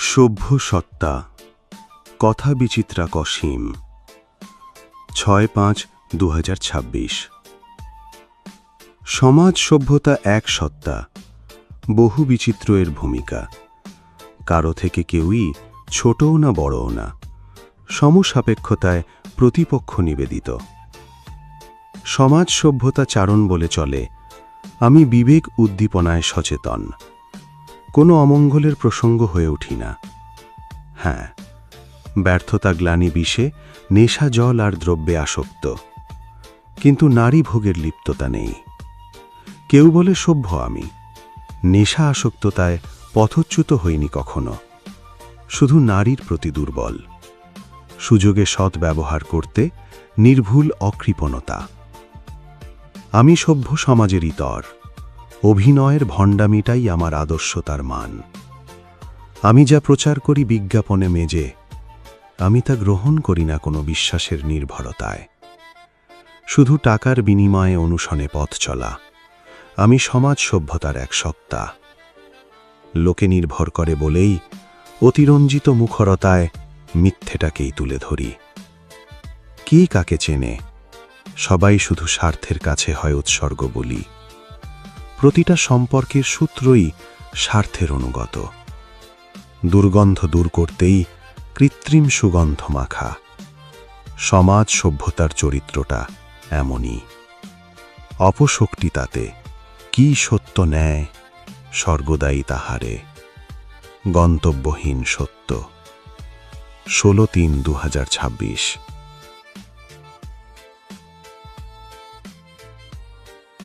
সভ্য সত্তা কথা বিচিত্রা কসিম ৬-৫-২০২৬। সমাজ সভ্যতা এক সত্তা, বহু বিচিত্র এর ভূমিকা। কারো থেকে কেউই ছোটও না বড়ও না, সমসাপেক্ষতায় প্রতিপক্ষ নিবেদিত। সমাজ সভ্যতা চারণ বলে চলে, আমি বিবেক উদ্দীপনায় সচেতন। কোনো অমঙ্গলের প্রসঙ্গ হয়ে উঠি না। হ্যাঁ, ব্যর্থতা গ্লানি বিষে, নেশা জল আর দ্রব্যে আসক্ত, কিন্তু নারী ভোগের লিপ্ততা নেই। কেউ বলে সভ্য আমি, নেশা আসক্ততায় পথচ্যুত হইনি কখনো। শুধু নারীর প্রতি দুর্বল, সুযোগে সৎ ব্যবহার করতে নির্ভুল অকৃপণতা। আমি সভ্য সমাজের ইতর, অভিনয়ের ভণ্ডামিটাই আমার আদর্শতার মান। আমি যা প্রচার করি বিজ্ঞাপনে মেজে, আমি তা গ্রহণ করি না কোনো বিশ্বাসের নির্ভরতায়। শুধু টাকার বিনিময়ে অনুসরণে পথ চলা, আমি সমাজ সভ্যতার এক সত্তা। লোকে নির্ভর করে বলেই অতিরঞ্জিত মুখরতায় মিথ্যেটাকেই তুলে ধরি। কি কাকে চেনে? সবাই শুধু স্বার্থের কাছে হয় উৎসর্গ বলি। প্রতিটা সম্পর্কের সূত্রই স্বার্থের অনুগত। দুর্গন্ধ দূর করতেই কৃত্রিম সুগন্ধ মাখা। সমাজ সভ্যতার চরিত্রটা এমনই। অপশক্তি তাতে, কি সত্য ন্যায়, স্বর্গদায়ী তাহারে, গন্তব্যহীন সত্য। ১৬-৩-২০২৬।